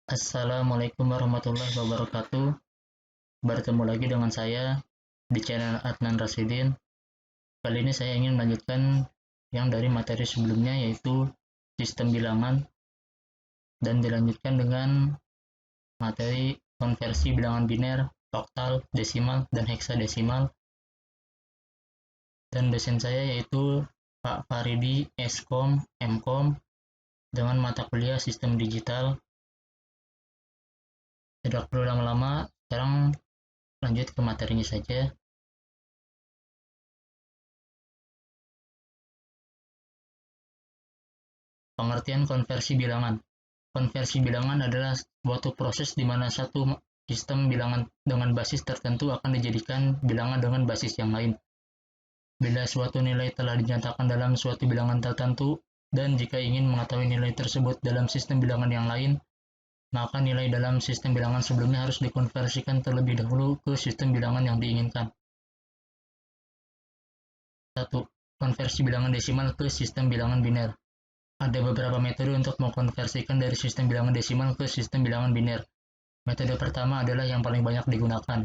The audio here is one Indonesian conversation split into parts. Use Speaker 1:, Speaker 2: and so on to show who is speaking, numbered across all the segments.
Speaker 1: Assalamualaikum warahmatullahi wabarakatuh. Bertemu lagi dengan saya di channel Adnan Rasidin. Kali ini saya ingin melanjutkan yang dari materi sebelumnya, yaitu sistem bilangan, dan dilanjutkan dengan materi konversi bilangan biner, oktal, desimal, dan heksadesimal. Dan dosen saya yaitu Pak Faridi Eskom Mkom dengan mata kuliah sistem digital. Tidak perlu lama-lama, sekarang lanjut ke materinya saja. Pengertian konversi bilangan. Konversi bilangan adalah suatu proses di mana satu sistem bilangan dengan basis tertentu akan dijadikan bilangan dengan basis yang lain. Bila suatu nilai telah dinyatakan dalam suatu bilangan tertentu, dan jika ingin mengetahui nilai tersebut dalam sistem bilangan yang lain, maka nilai dalam sistem bilangan sebelumnya harus dikonversikan terlebih dahulu ke sistem bilangan yang diinginkan. 1. Konversi bilangan desimal ke sistem bilangan biner. Ada beberapa metode untuk mengkonversikan dari sistem bilangan desimal ke sistem bilangan biner. Metode pertama adalah yang paling banyak digunakan,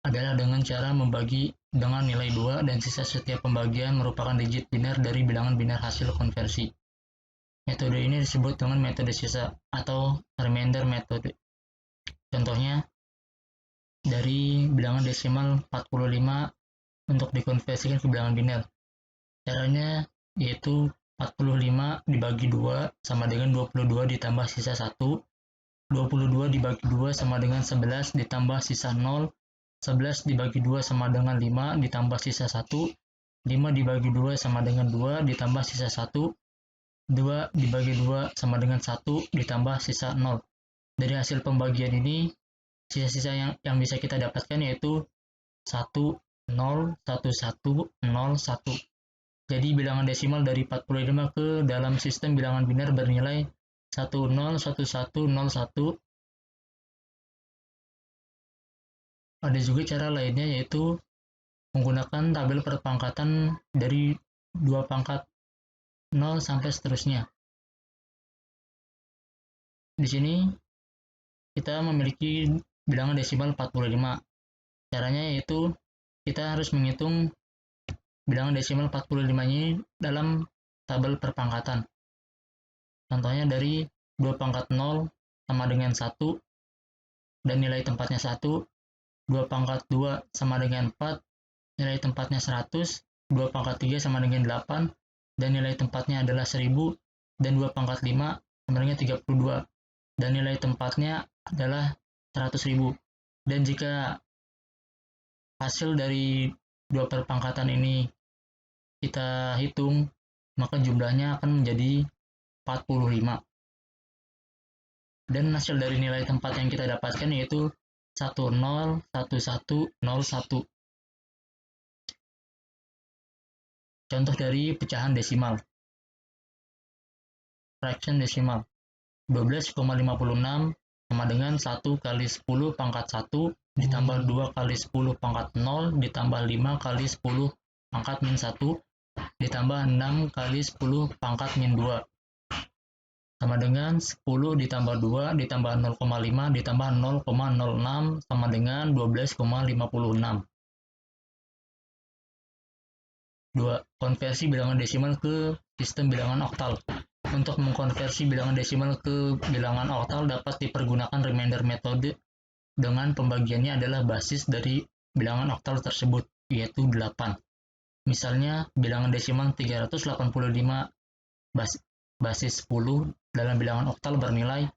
Speaker 1: adalah dengan cara membagi dengan nilai 2 dan sisa setiap pembagian merupakan digit biner dari bilangan biner hasil konversi. Metode ini disebut dengan metode sisa atau remainder metode. Contohnya, dari bilangan desimal 45 untuk dikonversikan ke bilangan biner. Caranya yaitu 45 dibagi 2 sama dengan 22 ditambah sisa 1, 22 dibagi 2 sama dengan 11 ditambah sisa 0, 11 dibagi 2 sama dengan 5 ditambah sisa 1, 5 dibagi 2 sama dengan 2 ditambah sisa 1, 2 dibagi 2 sama dengan 1 ditambah sisa 0. Dari hasil pembagian ini, sisa-sisa yang bisa kita dapatkan yaitu 1, 0, 1, 1, 0, 1. Jadi bilangan desimal dari 45 ke dalam sistem bilangan biner bernilai 101101. Ada juga cara lainnya, yaitu menggunakan tabel perpangkatan dari 2 pangkat 0 sampai seterusnya. Di sini kita memiliki bilangan desimal 45. Caranya yaitu kita harus menghitung bilangan desimal 45 ini dalam tabel perpangkatan. Contohnya dari 2 pangkat 0 sama dengan 1 dan nilai tempatnya 1, 2 pangkat 2 sama dengan 4, nilai tempatnya 100, 2 pangkat 3 sama dengan 8, dan nilai tempatnya adalah 1000, dan 2 pangkat 5 sama dengan 32, dan nilai tempatnya adalah 100.000. Dan jika hasil dari 2 perpangkatan ini kita hitung, maka jumlahnya akan menjadi 45. Dan hasil dari nilai tempat yang kita dapatkan yaitu 101101. Contoh dari pecahan desimal. Fraction desimal. 12,56 sama dengan 1 kali 10 pangkat 1 ditambah 2 kali 10 pangkat 0 ditambah 5 kali 10 pangkat min 1 ditambah 6 kali 10 pangkat min 2 sama dengan 10 ditambah 2 ditambah 0,5 ditambah 0,06 sama dengan 12,56. 2. Konversi bilangan desimal ke sistem bilangan oktal. Untuk mengkonversi bilangan desimal ke bilangan oktal dapat dipergunakan remainder metode dengan pembagiannya adalah basis dari bilangan oktal tersebut, yaitu 8. Misalnya, bilangan desimal 385 basis 10 dalam bilangan oktal bernilai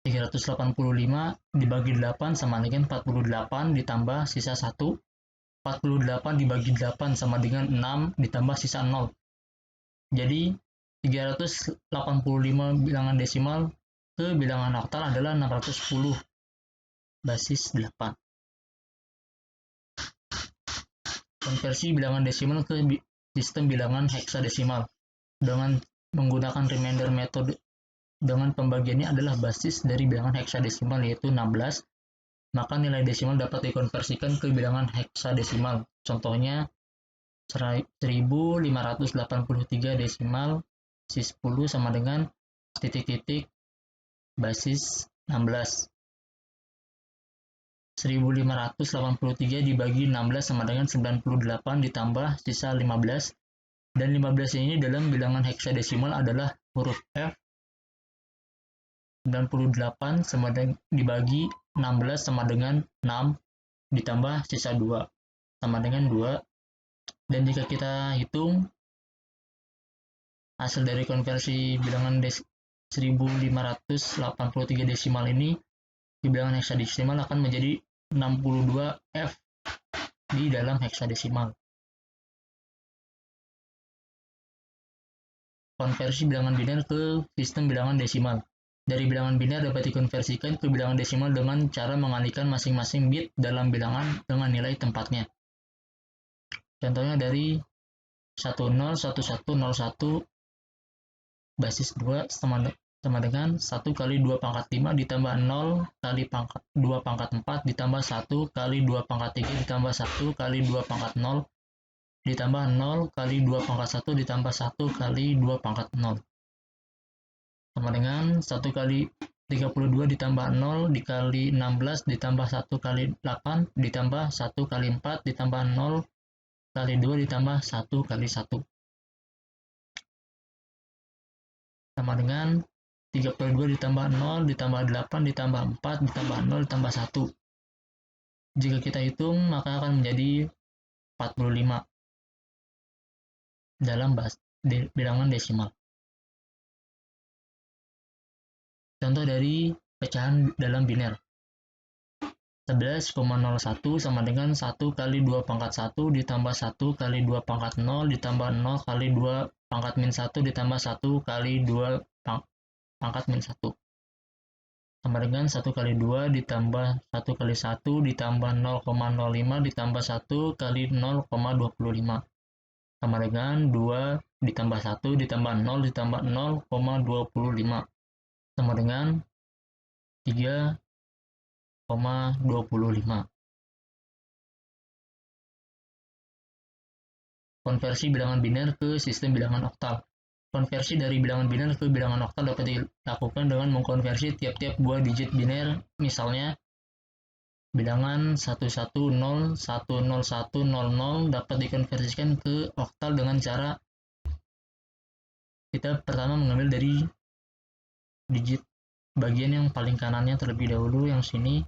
Speaker 1: 385 dibagi 8 sama dengan 48 ditambah sisa 1, 48 dibagi 8 sama dengan 6 ditambah sisa 0. Jadi 385 bilangan desimal ke bilangan oktal adalah 610 basis 8. Konversi bilangan desimal ke sistem bilangan heksadesimal dengan menggunakan remainder metode dengan pembagiannya adalah basis dari bilangan heksadesimal yaitu 16, maka nilai desimal dapat dikonversikan ke bilangan heksadesimal. Contohnya 1583 desimal si 10 sama dengan titik-titik basis 16. 1583 dibagi 16 sama dengan 98 ditambah sisa 15. Dan 15 ini dalam bilangan heksadesimal adalah huruf F. 98 sama dengan dibagi 16 sama dengan 6 ditambah sisa 2 sama dengan 2. Dan jika kita hitung hasil dari konversi bilangan 1583 desimal ini, di bilangan heksadesimal akan menjadi 62F di dalam heksadesimal. Konversi bilangan biner ke sistem bilangan desimal. Dari bilangan biner dapat dikonversikan ke bilangan desimal dengan cara mengalihkan masing-masing bit dalam bilangan dengan nilai tempatnya. Contohnya dari 101101 basis 2 sama dengan 1 kali 2 pangkat 5 ditambah 0 kali 2 pangkat 4 ditambah 1 kali 2 pangkat 3 ditambah 1 kali 2 pangkat 0 ditambah 0 kali 2 pangkat 1 ditambah 1 kali 2 pangkat 0 sama dengan 1 kali 32 ditambah 0 dikali 16 ditambah 1 kali 8 ditambah 1 kali 4 ditambah 0 kali 2 ditambah 1 kali 1 sama dengan 32 ditambah 0 ditambah 8 ditambah 4 ditambah 0 ditambah 1. Jika kita hitung maka akan menjadi 45 dalam bilangan desimal. Contoh dari pecahan dalam biner. 11,01 sama dengan 1 kali 2 pangkat 1 ditambah 1 kali 2 pangkat 0 ditambah 0 kali 2 pangkat min 1 ditambah 1 kali 2 pangkat min 1 sama dengan 1 kali 2 ditambah 1 kali 1 ditambah 0,05 ditambah 1 kali 0,25 sama dengan 2 ditambah 1 ditambah 0 ditambah 0,25 sama dengan 3,25. Konversi bilangan biner ke sistem bilangan oktal. Konversi dari bilangan biner ke bilangan oktal dapat dilakukan dengan mengkonversi tiap-tiap buah digit biner, misalnya bilangan 110, 101, 00 dapat dikonversikan ke oktal dengan cara kita pertama mengambil dari digit bagian yang paling kanannya terlebih dahulu, yang sini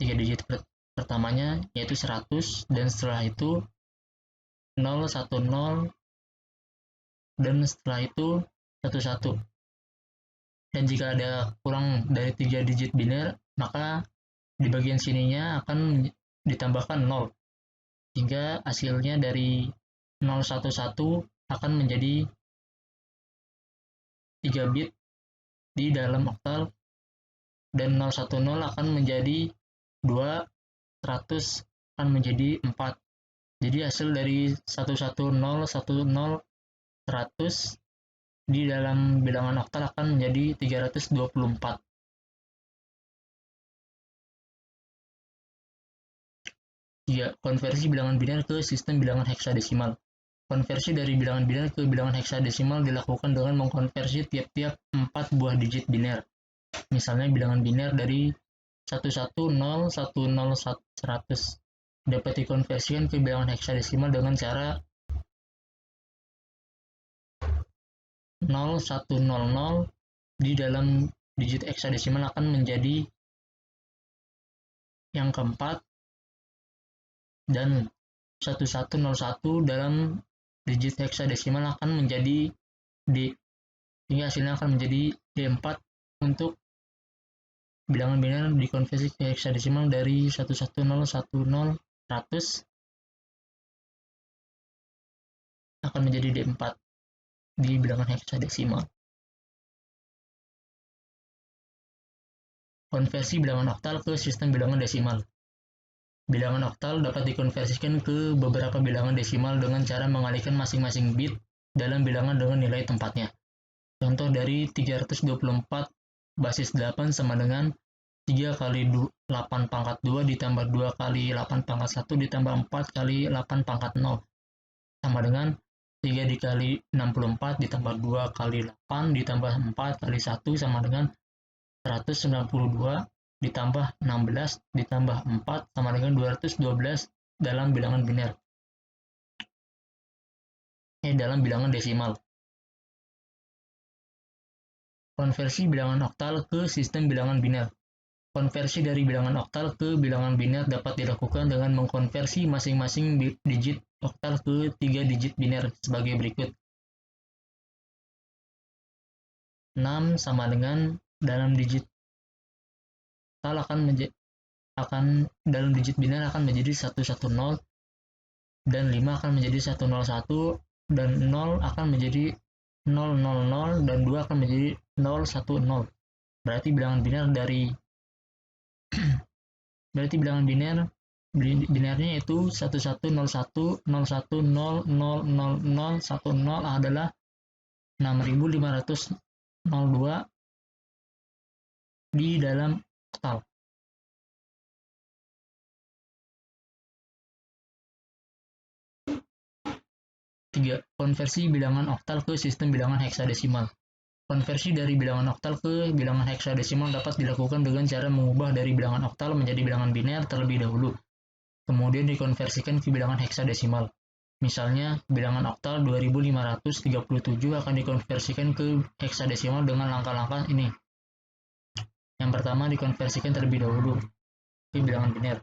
Speaker 1: 3 digit pertamanya yaitu 100, dan setelah itu 0, 1, 0, dan setelah itu 1, 1. Dan jika ada kurang dari 3 digit biner, maka di bagian sininya akan ditambahkan 0, hingga hasilnya dari 011 akan menjadi 3 bit di dalam oktal, dan 010 akan menjadi 2, 100 akan menjadi 4. Jadi hasil dari 110, 10, 100 di dalam bilangan oktal akan menjadi 324. Ya, konversi bilangan biner ke sistem bilangan heksadesimal. Konversi dari bilangan biner ke bilangan heksadesimal dilakukan dengan mengkonversi tiap-tiap 4 buah digit biner. Misalnya bilangan biner dari 110, 10, 100 dapat dikonversikan ke bilangan heksadesimal dengan cara 0100 di dalam digit heksadesimal akan menjadi yang keempat, dan 1101 dalam digit heksadesimal akan menjadi D, hingga hasilnya akan menjadi D4. Untuk bilangan biner dikonversi ke heksadesimal dari 110, 10, 100 akan menjadi D4 di bilangan heksadesimal. Konversi bilangan oktal ke sistem bilangan desimal. Bilangan oktal dapat dikonversikan ke beberapa bilangan desimal dengan cara mengalihkan masing-masing bit dalam bilangan dengan nilai tempatnya. Contoh dari 324 basis 8 sama dengan 3 kali 8 pangkat 2 ditambah 2 kali 8 pangkat 1 ditambah 4 kali 8 pangkat 0 sama dengan 3 dikali 64 ditambah 2 kali 8 ditambah 4 kali 1 sama dengan 192 ditambah 16 ditambah 4 sama dengan 212 dalam bilangan biner. Dalam bilangan desimal. Konversi bilangan oktal ke sistem bilangan biner. Konversi dari bilangan oktal ke bilangan biner dapat dilakukan dengan mengkonversi masing-masing digit oktal ke 3 digit biner sebagai berikut. 6 sama dengan dalam digit oktal dalam digit biner akan menjadi 110 dan 5 akan menjadi 101 dan 0 akan menjadi 000 dan 2 akan menjadi 010. Berarti bilangan binernya itu 1101 01 000 10 adalah 6502 di dalam oktal. 3. Konversi bilangan oktal ke sistem bilangan heksadesimal. Konversi dari bilangan oktal ke bilangan heksadesimal dapat dilakukan dengan cara mengubah dari bilangan oktal menjadi bilangan biner terlebih dahulu, kemudian dikonversikan ke bilangan heksadesimal. Misalnya, bilangan oktal 2537 akan dikonversikan ke heksadesimal dengan langkah-langkah ini. Yang pertama, dikonversikan terlebih dahulu ke bilangan biner.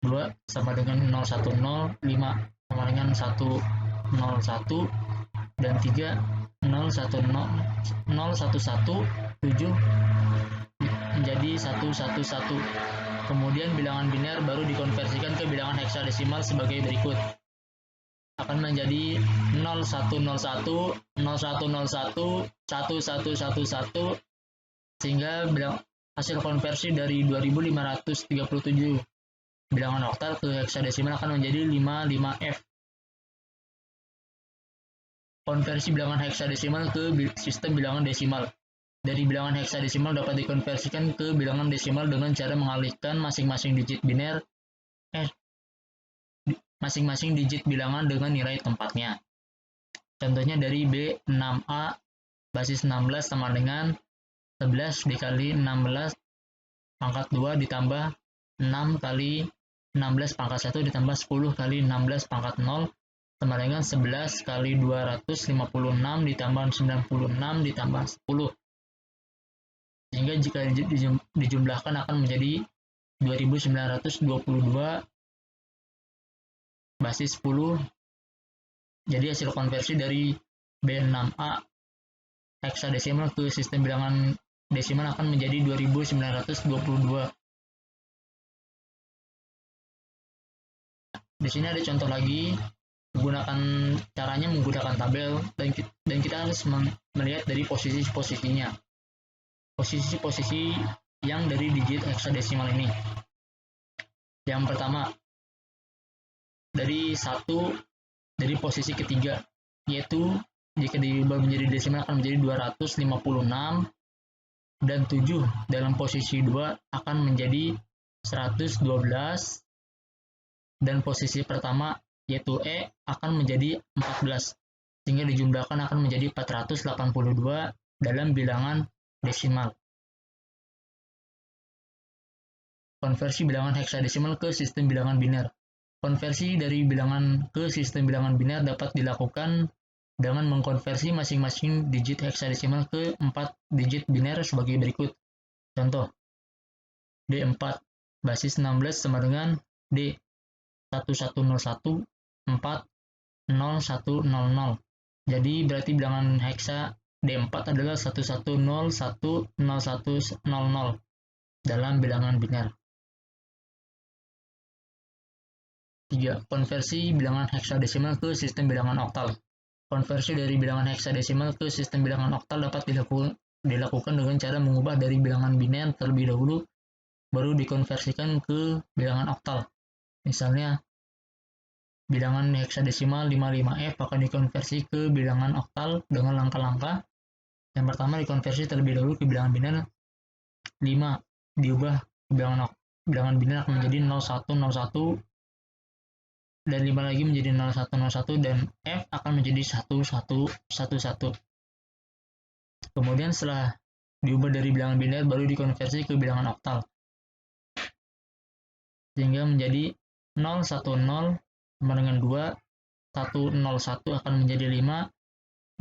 Speaker 1: 2 sama dengan 010, 5 sama dengan 101, dan 3 011 7 menjadi 111. Kemudian bilangan biner baru dikonversikan ke bilangan heksadesimal sebagai berikut. Akan menjadi 0101, 0101, 1111, sehingga hasil konversi dari 2537 bilangan oktal ke heksadesimal akan menjadi 55F. Konversi bilangan heksadesimal ke sistem bilangan desimal. Dari bilangan heksadesimal dapat dikonversikan ke bilangan desimal dengan cara mengalihkan masing-masing digit bilangan dengan nilai tempatnya. Contohnya dari B6A basis 16 sama dengan 11 dikali 16 pangkat 2 ditambah 6 kali 16 pangkat 1 ditambah 10 kali 16 pangkat 0 sama dengan 11 kali 256 ditambah 96 ditambah 10. Sehingga jika dijumlahkan akan menjadi 2922 basis 10. Jadi hasil konversi dari B6A heksadesimal ke sistem bilangan desimal akan menjadi 2922. Di sini ada contoh lagi caranya menggunakan tabel dan kita harus melihat dari posisi-posisinya. Posisi-posisi yang dari digit heksadesimal ini. Yang pertama dari posisi ketiga, yaitu jika diubah menjadi desimal akan menjadi 256 dan 7 dalam posisi 2 akan menjadi 112 dan posisi pertama yaitu E akan menjadi 14 sehingga dijumlahkan akan menjadi 482 dalam bilangan desimal. Konversi bilangan heksadesimal ke sistem bilangan biner. Konversi dari bilangan ke sistem bilangan biner dapat dilakukan dengan mengkonversi masing-masing digit heksadesimal ke 4 digit biner sebagai berikut. Contoh, D4 basis 16 sama dengan D 1101 4 0100. Jadi berarti bilangan heksa D4 adalah 1101 0100 dalam bilangan biner. 3. Konversi bilangan heksadesimal ke sistem bilangan oktal. Konversi dari bilangan heksadesimal ke sistem bilangan oktal dapat dilakukan dengan cara mengubah dari bilangan biner terlebih dahulu, baru dikonversikan ke bilangan oktal. Misalnya, bilangan heksadesimal 55F akan dikonversi ke bilangan oktal dengan langkah-langkah. Yang pertama dikonversi terlebih dahulu ke bilangan biner. 5 diubah ke bilangan biner akan menjadi 0101 dan 5 lagi menjadi 0101 dan F akan menjadi 1111. Kemudian setelah diubah dari bilangan biner baru dikonversi ke bilangan oktal. Sehingga menjadi 010 sama dengan 2, 101 akan menjadi 5,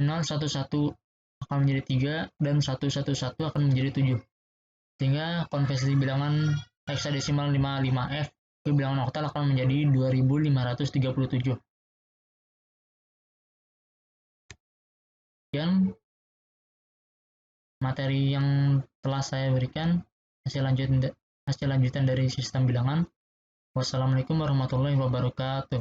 Speaker 1: 011 akan menjadi 3, dan 111 akan menjadi 7. Sehingga konversi bilangan heksadesimal 55F ke bilangan oktal akan menjadi 2537. Sekian materi yang telah saya berikan, hasil lanjutan dari sistem bilangan. Wassalamualaikum warahmatullahi wabarakatuh.